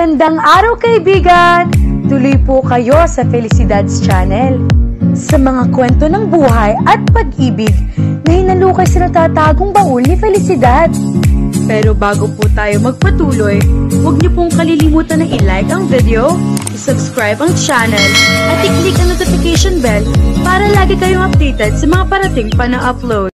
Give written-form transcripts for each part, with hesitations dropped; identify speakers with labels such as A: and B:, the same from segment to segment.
A: Magandang araw kaibigan! Tuloy po kayo sa Felicidad's Channel. Sa mga kwento ng buhay at pag-ibig na hinalukay sa natatagong baul ni Felicidad. Pero bago po tayo magpatuloy, huwag niyo pong kalilimutan na i-like ang video, i-subscribe ang channel, at i-click ang notification bell para lagi kayong updated sa mga parating pa na upload.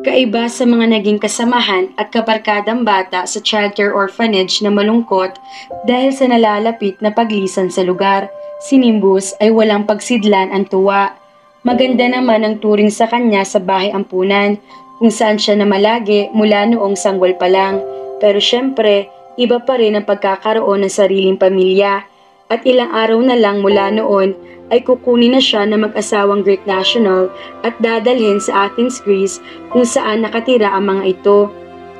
A: Kaiba sa mga naging kasamahan at kabarkadang bata sa childcare orphanage na malungkot dahil sa nalalapit na paglisan sa lugar, si Nimbus ay walang pagsidlan ang tuwa. Maganda naman ang turing sa kanya sa bahay ampunan kung saan siya namalagi mula noong sanggol pa lang. Pero syempre, iba pa rin ang pagkakaroon ng sariling pamilya. At ilang araw na lang mula noon ay kukunin na siya ng mag-asawang Greek national at dadalhin sa Athens, Greece kung saan nakatira ang mga ito.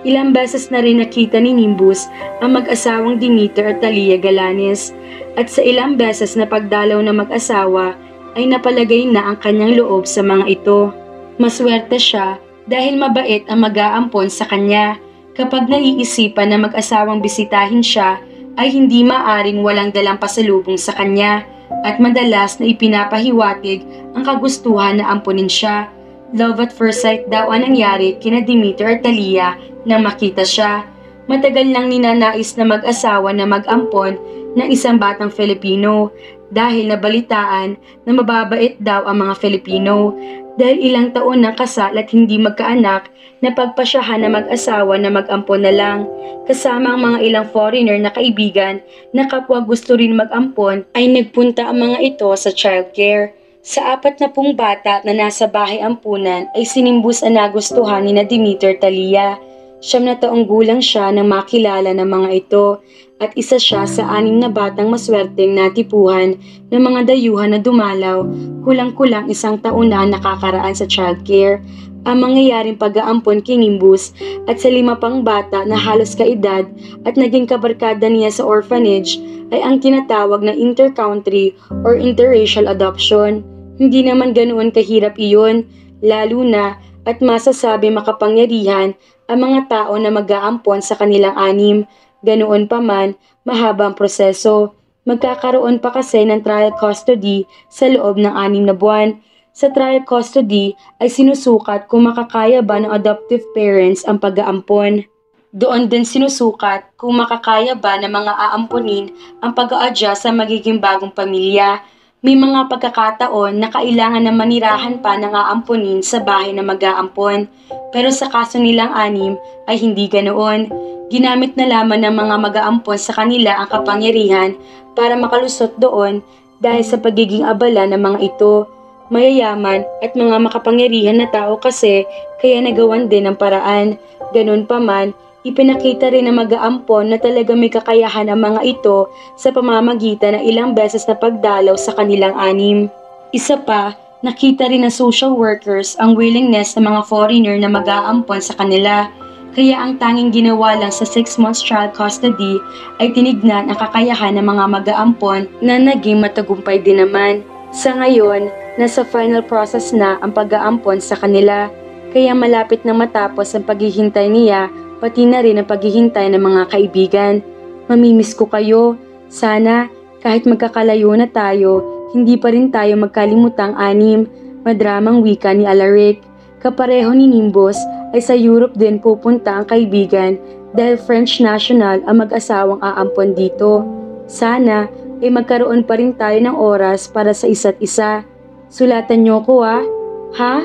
A: Ilang beses na rin nakita ni Nimbus ang mag-asawang Demeter at Thalia Galanis at sa ilang beses na pagdalaw ng mag-asawa ay napalagay na ang kanyang loob sa mga ito. Maswerte siya dahil mabait ang mag-aampon sa kanya. Kapag naiisipan na mag-asawang bisitahin siya, ay hindi maaring walang dalang pasalubong sa kanya at madalas na ipinapahiwatig ang kagustuhan na ampunin siya. Love at first sight daw ang nangyari kina Demeter at Thalia nang makita siya. Matagal nang ninanais na mag-asawa na mag-ampon ng isang batang Filipino dahil nabalitaan na mababait daw ang mga Filipino. Dahil ilang taon ng kasal at hindi magkaanak, napagpasyahan na mag-asawa na mag-ampon na lang. Kasama ang mga ilang foreigner na kaibigan na kapwa gusto rin mag-ampon ay nagpunta ang mga ito sa childcare. Sa 40 bata na nasa bahay ampunan ay sinimbus ang nagustuhan ni na Demeter Thalia. 9 taong gulang siya nang makilala ng mga ito at isa siya sa 6 na batang maswerteng natipuhan ng mga dayuhan na dumalaw, kulang-kulang 1 taon na nakakaraan sa childcare. Ang mangyayaring pag-aampon kay Nimbus at sa 5 pang bata na halos kaedad at naging kabarkada niya sa orphanage ay ang tinatawag na inter-country or interracial adoption. Hindi naman ganoon kahirap iyon, lalo na at masasabi makapangyarihan ang mga tao na mag-aampon sa kanilang 6. Ganoon pa man, mahaba ang proseso. Magkakaroon pa kasi ng trial custody sa loob ng 6 na buwan. Sa trial custody ay sinusukat kung makakaya ba ng adoptive parents ang pag-aampon. Doon din sinusukat kung makakaya ba ng mga aamponin ang pag-a-adjust sa magiging bagong pamilya. May mga pagkakataon na kailangan na manirahan pa ng aamponin sa bahay na mag-aampon. Pero sa kaso nilang 6 ay hindi ganoon. Ginamit na lamang ng mga mag-aampon sa kanila ang kapangyarihan para makalusot doon dahil sa pagiging abala ng mga ito. Mayayaman at mga makapangyarihan na tao kasi kaya nagawan din ng paraan. Ganun pa man, ipinakita rin ng mag-aampon na talaga may kakayahan ang mga ito sa pamamagitan ng ilang beses na pagdalaw sa kanilang 6. Isa pa, nakita rin ng social workers ang willingness ng mga foreigner na mag-aampon sa kanila. Kaya ang tanging ginawa lang sa 6 months child custody ay tinignan ang kakayahan ng mga mag-aampon na naging matagumpay din naman. Sa ngayon, nasa final process na ang pag-aampon sa kanila. Kaya malapit na matapos ang paghihintay niya, pati na rin ang paghihintay ng mga kaibigan. Mamimiss ko kayo. Sana, kahit magkakalayo na tayo, hindi pa rin tayo magkalimutang 6. Madramang wika ni Alaric. Kapareho ni Nimbus ay sa Europe din pupunta ang kaibigan dahil French national ang mag-asawang aampon dito. Sana ay magkaroon pa rin tayo ng oras para sa isa't isa. Sulatan niyo ko Ha?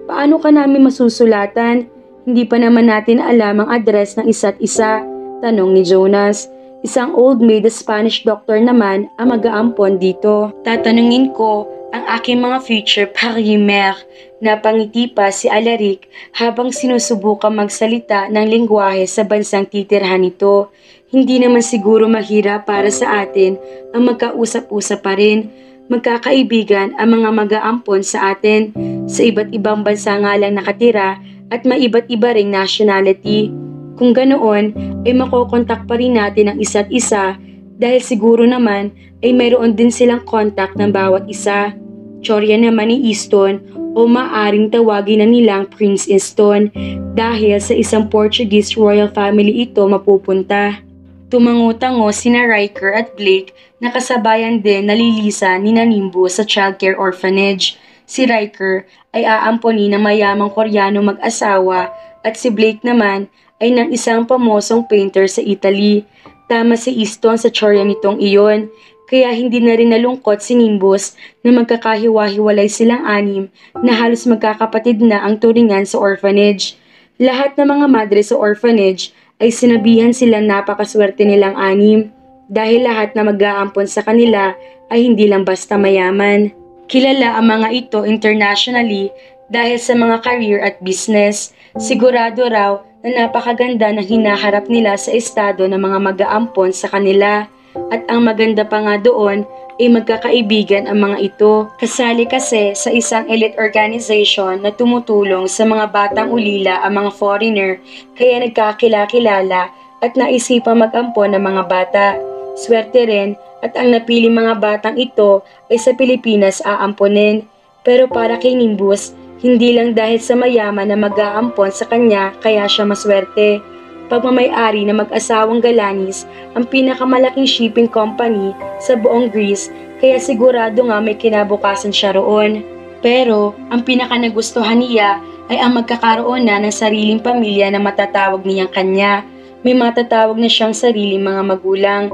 A: Paano ka namin masusulatan? Hindi pa naman natin alam ang address ng isa't isa, tanong ni Jonas. Isang old maid na Spanish doctor naman ang mag-aampon dito. Tatanungin ko ang aking mga future parimer. Napangiti pa si Alaric habang sinusubukang magsalita ng lengguwahe sa bansang titirhan nito. Hindi naman siguro mahirap para sa atin ang magkausap-usap pa rin. Magkakaibigan ang mga mag-aampon sa atin. Sa iba't ibang bansa nga lang nakatira at may iba't iba ring nationality. Kung ganoon, ay makokontak pa rin natin ang isa't isa dahil siguro naman ay mayroon din silang contact ng bawat isa. Tsorya naman ni Easton, o maaring tawagin na nilang Prince Easton dahil sa isang Portuguese royal family ito mapupunta. Tumango-tango sina Riker at Blake na kasabayan din nalilisan ni Nimbus sa childcare orphanage. Si Riker ay aamponi ng mayamang Koreano mag-asawa at si Blake naman ay ng isang pamosong painter sa Italy. Tama si Easton sa tsorya nitong iyon, kaya hindi na rin nalungkot si Nimbus na magkakahiwa-hiwalay silang anim na halos magkakapatid na ang turingan sa orphanage. Lahat ng mga madre sa orphanage ay sinabihan silang napakaswerte nilang anim dahil lahat na mag-aampon sa kanila ay hindi lang basta mayaman. Kilala ang mga ito internationally dahil sa mga career at business. Sigurado raw na napakaganda ng hinaharap nila sa estado ng mga mag-aampon sa kanila. At ang maganda pa nga doon ay magkakaibigan ang mga ito. Kasali kasi sa isang elite organization na tumutulong sa mga batang ulila ang mga foreigner kaya nagkakilala at naisipang mag-ampon ng mga bata. Swerte rin at ang napili mga batang ito ay sa Pilipinas aamponin. Pero para kay Nimbus, hindi lang dahil sa mayaman na mag-aampon sa kanya kaya siya maswerte. Pagmamay-ari na mag-asawang Galanis ang pinakamalaking shipping company sa buong Greece kaya sigurado nga may kinabukasan siya roon. Pero ang pinakanagustuhan niya ay ang magkakaroon na ng sariling pamilya na matatawag niyang kanya. May matatawag na siyang sariling mga magulang.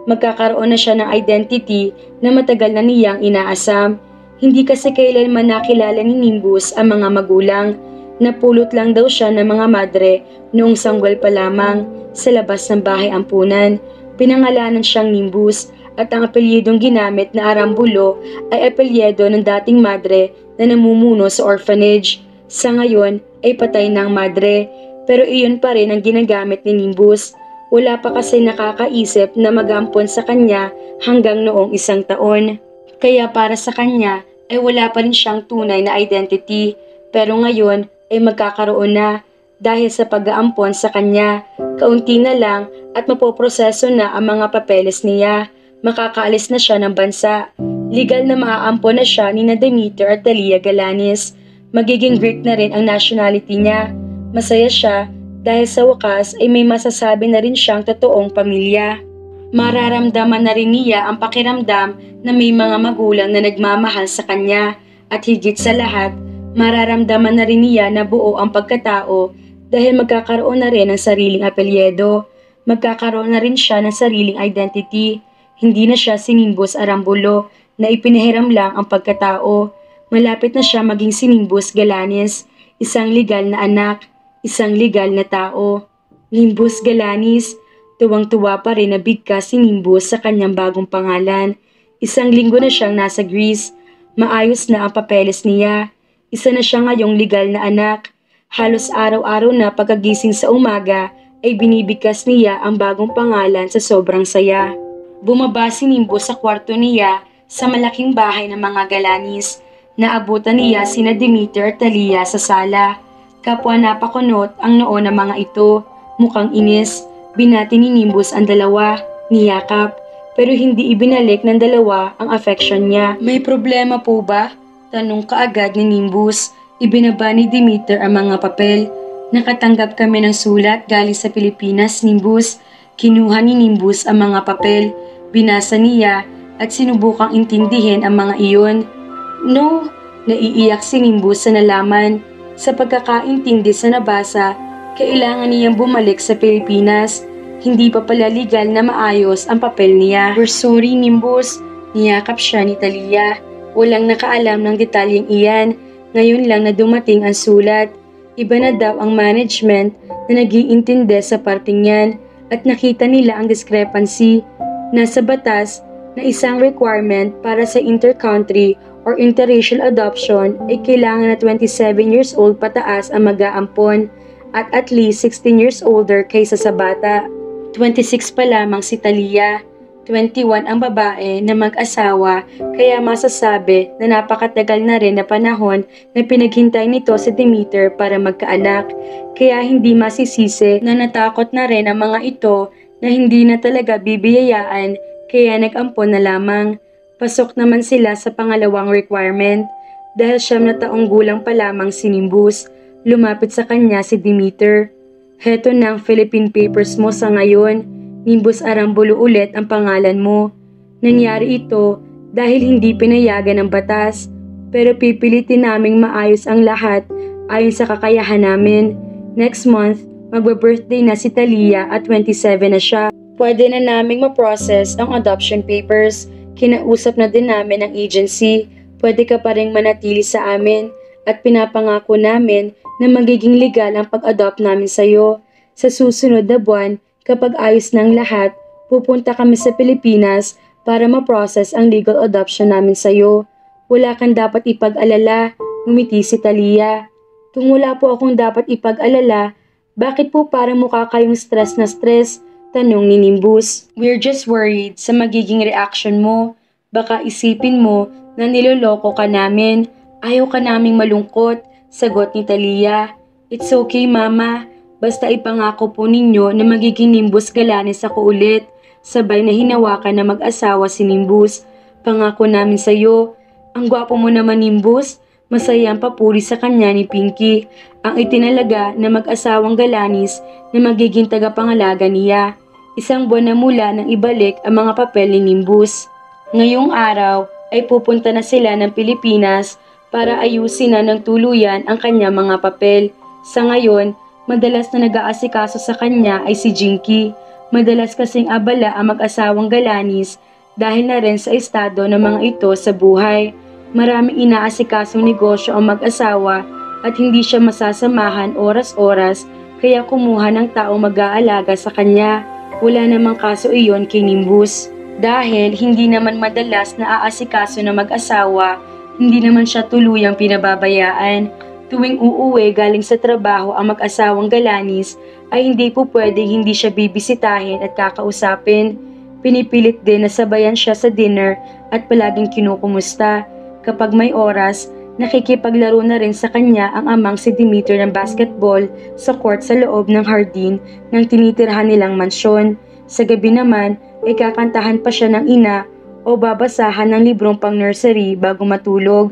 A: Magkakaroon na siya ng identity na matagal na niyang inaasam. Hindi kasi kailanman nakilala ni Nimbus ang mga magulang. Napulot lang daw siya ng mga madre noong sanggol pa lamang sa labas ng bahay ampunan. Pinangalanan siyang Nimbus at ang apelyedong ginamit na Arambulo ay apelyedo ng dating madre na namumuno sa orphanage. Sa ngayon ay patay ng madre pero iyon pa rin ang ginagamit ni Nimbus. Wala pa kasi nakakaisip na mag-ampon sa kanya hanggang noong 1 taon. Kaya para sa kanya ay wala pa rin siyang tunay na identity pero ngayon ay magkakaroon na dahil sa pag-aampon sa kanya. Kaunti na lang at mapoproseso na ang mga papeles niya. Makakaalis na siya ng bansa. Legal na maaampon na siya ni Demeter at Dalia Galanis. Magiging Greek na rin ang nationality niya. Masaya siya dahil sa wakas ay may masasabi na rin siyang totoong pamilya. Mararamdaman na rin niya ang pakiramdam na may mga magulang na nagmamahal sa kanya at higit sa lahat, mararamdaman na rin niya na buo ang pagkatao dahil magkakaroon na rin ng sariling apelyedo. Magkakaroon na rin siya ng sariling identity. Hindi na siya si Nimbus Arambulo na ipinahiram lang ang pagkatao. Malapit na siya maging si Nimbus Galanis, isang legal na anak, isang legal na tao. Nimbus Galanis. Tuwang-tuwa pa rin na bigkas si Nimbus sa kanyang bagong pangalan. Isang linggo na siyang nasa Greece. Maayos na ang papeles niya. Isa na siya ngayong legal na anak. Halos araw-araw na pagkagising sa umaga ay binibigkas niya ang bagong pangalan sa sobrang saya. Bumaba si Nimbus sa kwarto niya sa malaking bahay ng mga Galanis. Naabutan niya sina Demeter at Dalia sa sala. Kapwa napakunot ang noo ng mga ito. Mukhang inis. Binati ni Nimbus ang dalawa, niyakap, pero hindi ibinalik ng dalawa ang affection niya. May problema po ba? Tanong kaagad ni Nimbus. Ibinaba ni Demeter ang mga papel. Nakatanggap kami ng sulat galing sa Pilipinas, Nimbus. Kinuha ni Nimbus ang mga papel. Binasa niya at sinubukang intindihin ang mga iyon. No, naiiyak si Nimbus sa nalaman. Sa pagkakaintindi sa nabasa, kailangan niyang bumalik sa Pilipinas. Hindi pa pala legal na maayos ang papel niya. We're sorry, Nimbus. Niyakap siya ni Dalia. Walang nakaalam ng detalyeng iyan. Ngayon lang na dumating ang sulat. Iba na daw ang management na nag-iintindi sa parting yan at nakita nila ang discrepancy. Nasa batas na isang requirement para sa intercountry or interracial adoption ay kailangan na 27 years old pataas ang mag-aampon at least 16 years older kaysa sa bata. 26 pa lamang si Talia, 21 ang babae na mag-asawa kaya masasabi na napakatagal na rin na panahon na pinaghintay nito si Demeter para magkaanak. Kaya hindi masisisi na natakot na rin ang mga ito na hindi na talaga bibiyayaan kaya nag-ampon na lamang. Pasok naman sila sa pangalawang requirement. Dahil 9 gulang pa lamang si Nimbus, lumapit sa kanya si Demeter. Heto na ang Philippine papers mo sa ngayon. Nimbus Arambulo ulit ang pangalan mo. Nangyari ito dahil hindi pinayagan ng batas. Pero pipilitin naming maayos ang lahat ayon sa kakayahan namin. Next month, magbe-birthday na si Talia at 27 na siya. Pwede na naming ma-process ang adoption papers. Kinausap na din namin ang agency. Pwede ka pa rin manatili sa amin at pinapangako namin na magiging legal ang pag-adopt namin sa iyo. Sa susunod na buwan, kapag ayos ng lahat, pupunta kami sa Pilipinas para ma-process ang legal adoption namin sa iyo. Wala kang dapat ipag-alala, ngumiti si Talia. Kung wala po akong dapat ipag-alala, bakit po parang mukha kayong stress na stress? Tanong ni Nimbus. We're just worried sa magiging reaction mo. Baka isipin mo na niloloko ka namin. Ayaw ka naming malungkot, sagot ni Talia. It's okay mama, basta ipangako po ninyo na magiging Nimbus Galanes ako ulit. Sabay na hinawakan na mag-asawa si Nimbus. Pangako namin sa iyo. Ang gwapo mo naman Nimbus. Masaya ang papuri sa kanya ni Pinky. Ang itinalaga na mag-asawang Galanis na magiging tagapangalaga niya. 1 buwan na mula nang ibalik ang mga papel ni Nimbus. Ngayong araw ay pupunta na sila ng Pilipinas para ayusin na ng tuluyan ang kanya mga papel. Sa ngayon, madalas na nag-aasikaso sa kanya ay si Jinky. Madalas kasing abala ang mag-asawang Galanis dahil na rin sa estado ng mga ito sa buhay. Maraming inaasikasong negosyo ang mag-asawa at hindi siya masasamahan oras-oras kaya kumuha ng taong mag-aalaga sa kanya. Wala namang kaso iyon kay Nimbus. Dahil hindi naman madalas na aasikaso ng mag-asawa, hindi naman siya tuluyang pinababayaan. Tuwing uuwi galing sa trabaho ang mag-asawang Galanis ay hindi po pwedeng hindi siya bibisitahin at kakausapin. Pinipilit din na sabayan siya sa dinner at palaging kinukumusta. Kapag may oras, nakikipaglaro na rin sa kanya ang amang si Demeter ng basketball sa court sa loob ng hardin ng tinitirhan nilang mansyon. Sa gabi naman, ay kakantahan pa siya ng ina o babasahan ng librong pang nursery bago matulog.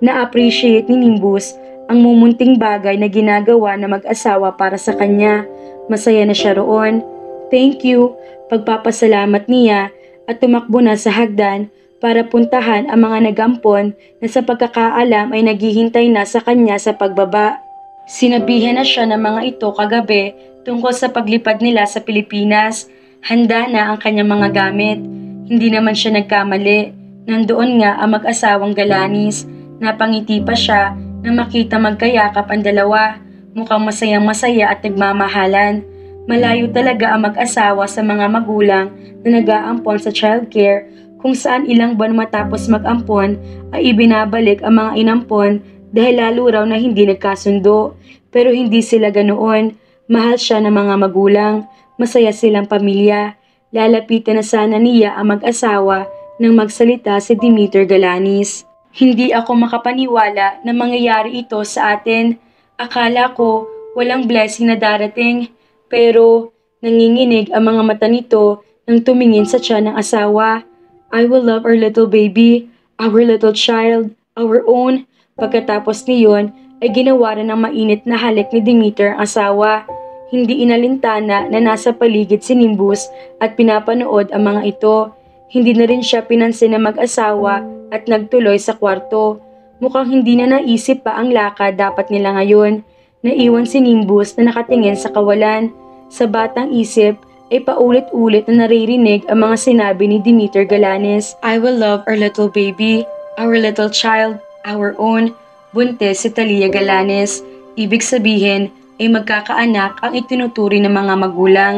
A: Na-appreciate ni Nimbus ang mumunting bagay na ginagawa na mag-asawa para sa kanya. Masaya na siya roon. Thank you, pagpapasalamat niya at tumakbo na sa hagdan para puntahan ang mga nagampon na sa pagkakaalam ay naghihintay na sa kanya sa pagbaba. Sinabihan na siya ng mga ito kagabi tungkol sa paglipad nila sa Pilipinas. Handa na ang kanyang mga gamit. Hindi naman siya nagkamali. Nandoon nga ang mag-asawang Galanis. Napangiti pa siya na makita magkayakap ang dalawa. Mukhang masayang-masaya at nagmamahalan. Malayo talaga ang mag-asawa sa mga magulang na nag-aampon sa childcare kung saan ilang buwan matapos mag-ampon ay ibinabalik ang mga inampon dahil lalo raw na hindi nagkasundo. Pero hindi sila ganoon. Mahal siya ng mga magulang. Masaya silang pamilya. Lalapitan na sana niya ang mag-asawa nang magsalita si Demeter Galanis. Hindi ako makapaniwala na mangyayari ito sa atin. Akala ko walang blessing na darating. Pero nanginginig ang mga mata nito nang tumingin sa tiyan ng asawa. I will love our little baby, our little child, our own. Pagkatapos niyon ay ginawa rin ng mainit na halik ni Demeter ang asawa. Hindi inalintana na nasa paligid si Nimbus at pinapanood ang mga ito. Hindi na rin siya pinansin na mag-asawa at nagtuloy sa kwarto. Mukhang hindi na naisip pa ang lakad dapat nila ngayon. Naiwan si Nimbus na nakatingin sa kawalan. Sa batang isip ay paulit-ulit na naririnig ang mga sinabi ni Demeter Galanis. I will love our little baby, our little child, our own. Buntes si Talia Galanis. Ibig sabihin ay magkakaanak ang itinuturi ng mga magulang.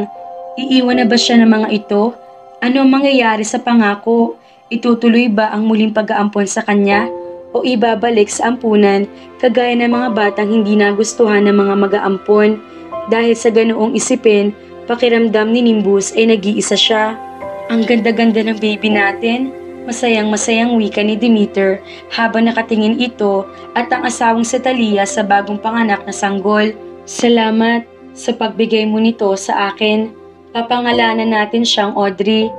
A: Iiwan na ba siya ng mga ito? Ano ang mangyayari sa pangako? Itutuloy ba ang muling pag-aampon sa kanya? O ibabalik sa ampunan kagaya ng mga batang hindi nagustuhan ng mga mag-aampon? Dahil sa ganoong isipin, pakiramdam ni Nimbus ay nag-iisa siya. Ang ganda-ganda ng baby natin. Masayang-masayang wika ni Demeter habang nakatingin ito at ang asawang si Talia sa bagong panganak na sanggol. Salamat sa pagbigay mo nito sa akin. Papangalanan natin siyang Audrey.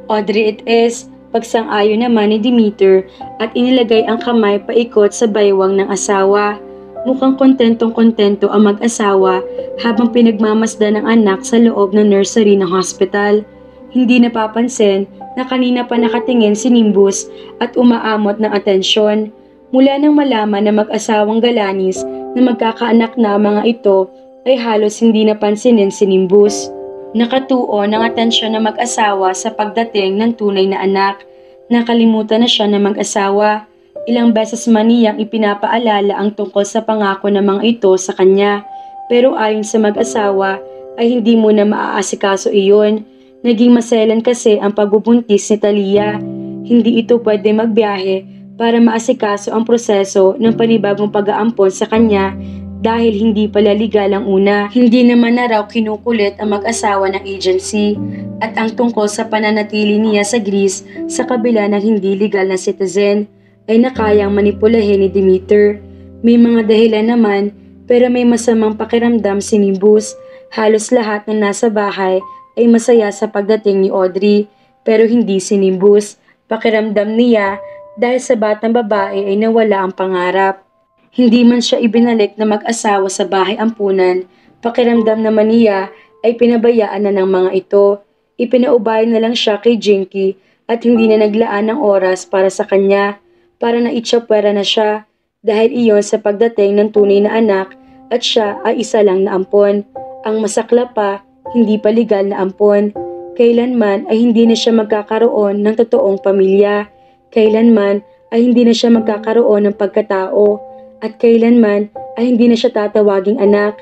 A: Audrey it is. Pagsang-ayon naman ni Demeter at inilagay ang kamay paikot sa baywang ng asawa. Mukhang kontentong-kontento ang mag-asawa habang pinagmamasdan ng anak sa loob ng nursery ng hospital. Hindi napapansin na kanina pa nakatingin si Nimbus at umaamot ng atensyon. Mula nang malaman na mag-asawang Galanis na magkakaanak na mga ito ay halos hindi napansinin si Nimbus. Nakatuon ang atensyon ng mag-asawa sa pagdating ng tunay na anak. Nakalimutan na siya ng mag-asawa. Ilang beses man niyang ipinapaalala ang tungkol sa pangako ng mga ito sa kanya. Pero ayon sa mag-asawa ay hindi muna maaasikaso iyon. Naging maselan kasi ang pagbubuntis ni Talia. Hindi ito pwede magbiyahe para maasikaso ang proseso ng panibagong pag-aampon sa kanya dahil hindi pala legal ang una. Hindi naman na raw kinukulit ang mag-asawa ng agency at ang tungkol sa pananatili niya sa Greece sa kabila ng hindi legal na citizen ay nakayang manipulahin ni Demeter. May mga dahilan naman pero may masamang pakiramdam si Nimbus. Halos lahat ng nasa bahay ay masaya sa pagdating ni Audrey pero hindi si Nimbus. Pakiramdam niya dahil sa batang babae ay nawala ang pangarap. Hindi man siya ibinalik na mag-asawa sa bahay ampunan, pakiramdam naman niya ay pinabayaan na ng mga ito. Ipinaubay na lang siya kay Jinky at hindi na naglaan ng oras para sa kanya. Para na itsapwera na siya dahil iyon sa pagdating ng tunay na anak at siya ay isa lang na ampon. Ang masakla pa, hindi pa legal na ampon. Kailanman ay hindi na siya magkakaroon ng totoong pamilya. Kailanman ay hindi na siya magkakaroon ng pagkatao. At kailanman ay hindi na siya tatawaging anak.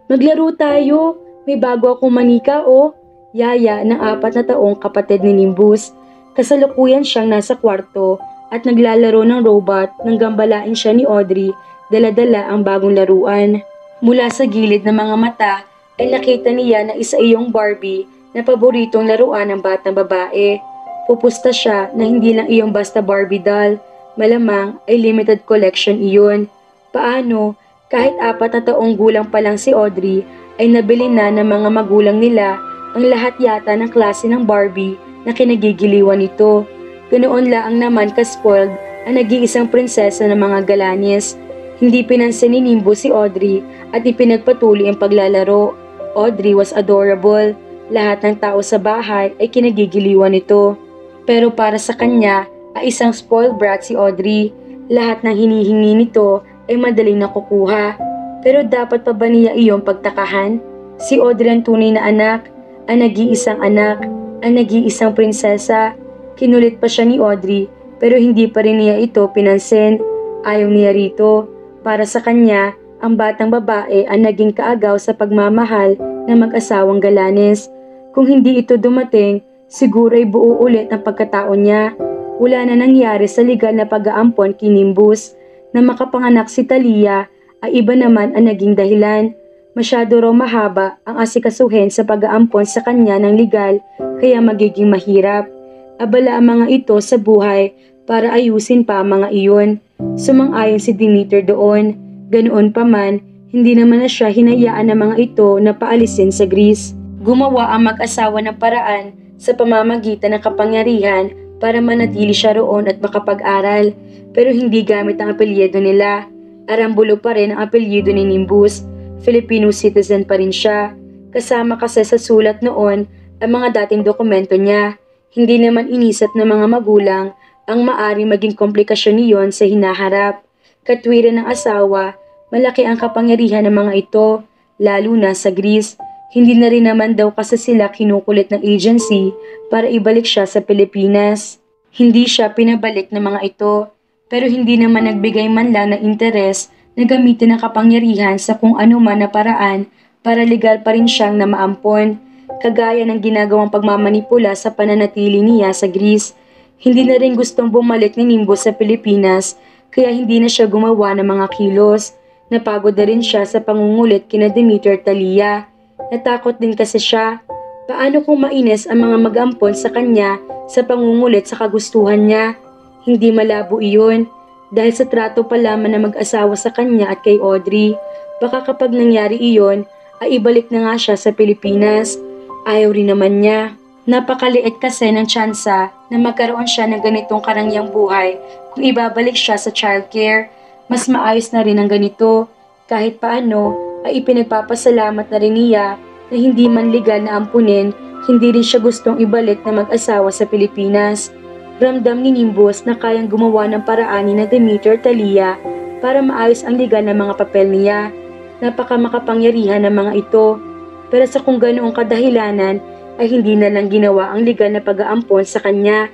A: Maglaro tayo, may bago akong manika o. Yaya ng 4 na taong kapatid ni Nimbus. Kasalukuyan siyang nasa kwarto at naglalaro ng robot nang gambalain siya ni Audrey, dala-dala ang bagong laruan. Mula sa gilid ng mga mata ay nakita niya na isa iyong Barbie na paboritong laruan ng batang babae. Pupusta siya na hindi lang iyong basta Barbie doll, malamang ay limited collection iyon. Paano? Kahit 4 na taong gulang pa lang si Audrey ay nabili na ng mga magulang nila ang lahat yata ng klase ng Barbie na kinagigiliwan nito. Ganoon laang naman ka-spoiled ang nag-iisang prinsesa ng mga Galanis. Hindi pinansin ni Nimbus si Audrey at ipinagpatuloy ang paglalaro. Audrey was adorable. Lahat ng tao sa bahay ay kinagigiliwan nito. Pero para sa kanya ay isang spoiled brat si Audrey. Lahat ng hinihingi nito ay madaling nakukuha. Pero dapat pa ba niya iyong pagtakahan? Si Audrey ang tunay na anak, ang nag-iisang anak, ang nag-iisang prinsesa. Kinulit pa siya ni Audrey pero hindi pa rin niya ito pinansin. Ayaw niya rito. Para sa kanya, ang batang babae ang naging kaagaw sa pagmamahal ng mag-asawang Galanis. Kung hindi ito dumating, siguro ay buo ulit ang pagkatao niya. Wala na nangyari sa legal na pag-aampon kay Nimbus. Na makapanganak si Talia ay iba naman ang naging dahilan. Masyado raw mahaba ang asikasuhin sa pag-aampon sa kanya ng legal kaya magiging mahirap. Abala ang mga ito sa buhay para ayusin pa ang mga iyon. Sumang-ayon si Demeter doon. Ganoon pa man, hindi naman na siya hinayaan ng mga ito na paalisin sa Greece. Gumawa ang mag-asawa ng paraan sa pamamagitan ng kapangyarihan para manatili siya roon at makapag-aral. Pero hindi gamit ang apelyido nila. Arambulo pa rin ang apelyido ni Nimbus. Filipino citizen pa rin siya. Kasama kasi sa sulat noon ang mga dating dokumento niya. Hindi naman inisip ng mga magulang ang maaring maging komplikasyon niyon sa hinaharap. Katwiran ng asawa, malaki ang kapangyarihan ng mga ito, lalo na sa Greece. Hindi na rin naman daw kasi sila kinukulit ng agency para ibalik siya sa Pilipinas. Hindi siya pinabalik ng mga ito, pero hindi naman nagbigay man lang ng interes na gamitin ang kapangyarihan sa kung ano man na paraan para legal pa rin siyang na maampon. Kagaya ng ginagawang pagmamanipula sa pananatili niya sa Greece. Hindi na rin gustong bumalik ni Nimbus sa Pilipinas kaya hindi na siya gumawa ng mga kilos. Napagod na rin siya sa pangungulit kina Demeter Talia. Natakot din kasi siya. Paano kung mainis ang mga mag-ampon sa kanya sa pangungulit sa kagustuhan niya? Hindi malabo iyon dahil sa trato pa lamang na mag-asawa sa kanya at kay Audrey. Baka kapag nangyari iyon ay ibalik na nga siya sa Pilipinas. Ayaw rin naman niya. Napakaliit kasi ng tsansa na magkaroon siya ng ganitong karangyang buhay kung ibabalik siya sa childcare. Mas maayos na rin ang ganito. Kahit paano ay ipinagpapasalamat na rin niya na hindi man legal na ampunin, hindi rin siya gustong ibalik na mag-asawa sa Pilipinas. Ramdam ni Nimbus na kayang gumawa ng paraan ni na Demeter Talia para maayos ang legal na mga papel niya. Napaka makapangyarihan ng mga ito. Pero sa kung ganoong kadahilanan ay hindi na lang ginawa ang legal na pag-aampon sa kanya.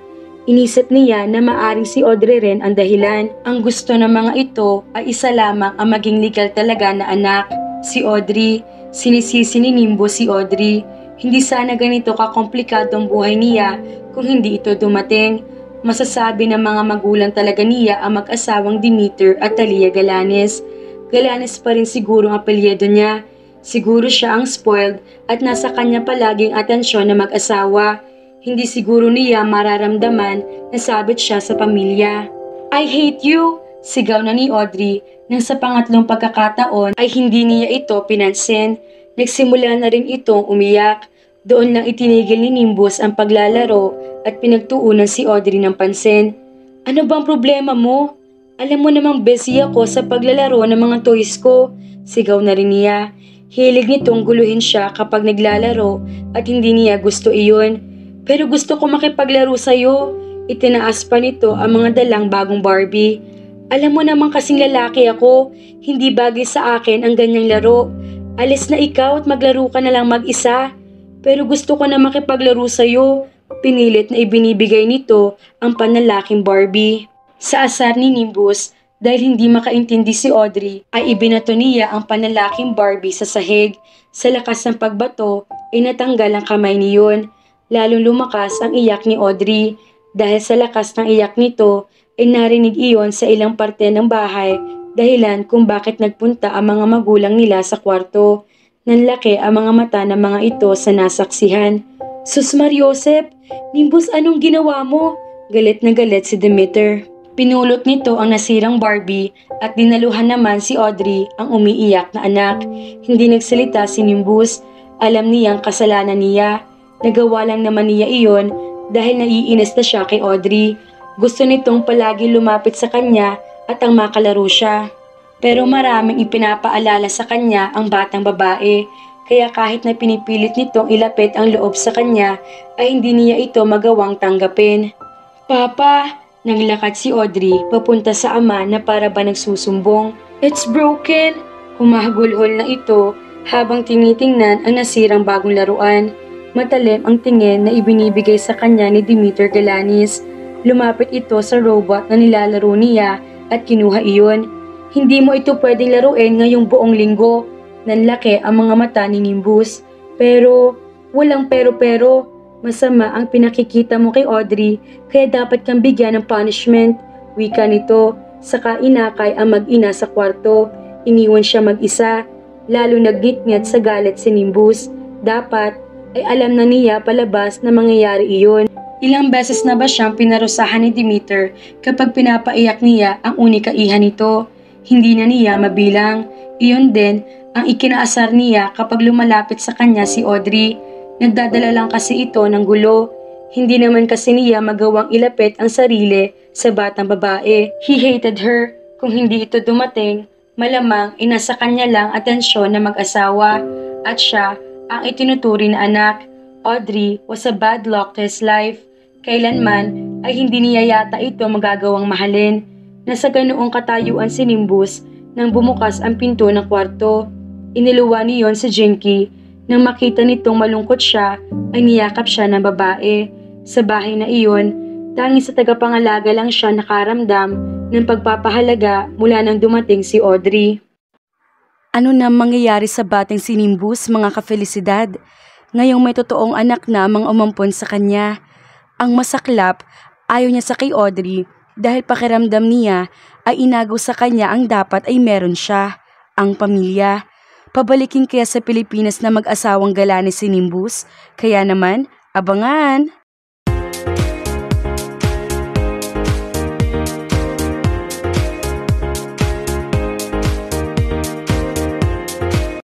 A: Inisip niya na maaring si Audrey rin ang dahilan. Ang gusto ng mga ito ay isa lamang ang maging legal talaga na anak, si Audrey. Sinisisi ni Nimbus si Audrey. Hindi sana ganito kakomplikadong buhay niya kung hindi ito dumating. Masasabi ng mga magulang talaga niya ang mag-asawang Demeter at Talia Galanes. Galanes pa rin siguro ang apelyido niya. Siguro siya ang spoiled at nasa kanya palaging atensyon na mag-asawa. Hindi siguro niya mararamdaman na sabit siya sa pamilya. I hate you! Sigaw na ni Audrey nang sa pangatlong pagkakataon ay hindi niya ito pinansin. Nagsimula na rin itong umiyak. Doon lang itinigil ni Nimbus ang paglalaro at pinagtuunan si Audrey ng pansin. Ano bang problema mo? Alam mo namang busy ako sa paglalaro ng mga toys ko. Sigaw na rin niya. Hilig nitong guluhin siya kapag naglalaro at hindi niya gusto iyon. Pero gusto ko makipaglaro sa'yo. Itinaas pa nito ang mga dalang bagong Barbie. Alam mo naman kasing lalaki ako, hindi bagay sa akin ang ganyang laro. Alis na ikaw at maglaro ka na lang mag-isa. Pero gusto ko na makipaglaro sa'yo. Pinilit na ibinibigay nito ang panlalaking Barbie. Sa asar ni Nimbus, dahil hindi makaintindi si Audrey, ay ibinato niya ang panlalaking Barbie sa sahig. Sa lakas ng pagbato, ay natanggal ang kamay niyon. Lalong lumakas ang iyak ni Audrey. Dahil sa lakas ng iyak nito, ay narinig iyon sa ilang parte ng bahay, dahilan kung bakit nagpunta ang mga magulang nila sa kwarto. Nanlaki ang mga mata ng mga ito sa nasaksihan. Sus Mariosep, Nimbus, anong ginawa mo? Galit na galit si Demeter. Pinulot nito ang nasirang Barbie at dinaluhan naman si Audrey ang umiiyak na anak. Hindi nagsalita si Nimbus. Alam niyang kasalanan niya. Nagawa lang naman niya iyon dahil naiinis na siya kay Audrey. Gusto nitong palagi lumapit sa kanya at ang makalaro siya. Pero maraming ipinapaalala sa kanya ang batang babae. Kaya kahit na pinipilit nitong ilapit ang loob sa kanya ay hindi niya ito magawang tanggapin. Papa! Naglakad si Audrey papunta sa ama na para ba nagsusumbong. It's broken! Humahagulhol na ito habang tinitingnan ang nasirang bagong laruan. Matalim ang tingin na ibinibigay sa kanya ni Demeter Galanes. Lumapit ito sa robot na nilalaro niya at kinuha iyon. Hindi mo ito pwedeng laruin ngayong buong linggo. Nanlaki ang mga mata ni Nimbus. Pero, walang pero. Masama ang pinakikita mo kay Audrey, kaya dapat kang bigyan ng punishment. Wika nito, saka inakay ang mag-ina sa kwarto. Iniwan siya mag-isa, lalo nagnitngat sa galit si Nimbus. Dapat ay alam na niya palabas na mangyayari iyon. Ilang beses na ba siyang pinarusahan ni Demeter kapag pinapaiyak niya ang unika iha nito? Hindi na niya mabilang. Iyon din ang ikinaasar niya kapag lumalapit sa kanya si Audrey. Nagdadala lang kasi ito ng gulo. Hindi naman kasi niya magawang ilapit ang sarili sa batang babae. He hated her. Kung hindi ito dumating, malamang inasa kanya lang atensyon na mag-asawa at siya ang itinuturi na anak. Audrey was a bad luck to his life. Kailanman ay hindi niya yata ito magagawang mahalin. Nasa ganoong katayuan si Nimbus nang bumukas ang pinto ng kwarto. Iniluwa niyon si Jinky. Nang makita nitong malungkot siya, ay niyakap siya ng babae. Sa bahay na iyon, tanging sa tagapangalaga lang siya nakaramdam ng pagpapahalaga mula nang dumating si Audrey. Ano na mangyayari sa bating si Nimbus, mga kafelisidad? Ngayong may totoong anak na mga umampon sa kanya. Ang masaklap, ayaw niya sa kay Audrey dahil pakiramdam niya ay inagaw sa kanya ang dapat ay meron siya, ang pamilya. Pabalikin kaya sa Pilipinas na mag-asawang Galanes si Nimbus? Kaya naman, abangan!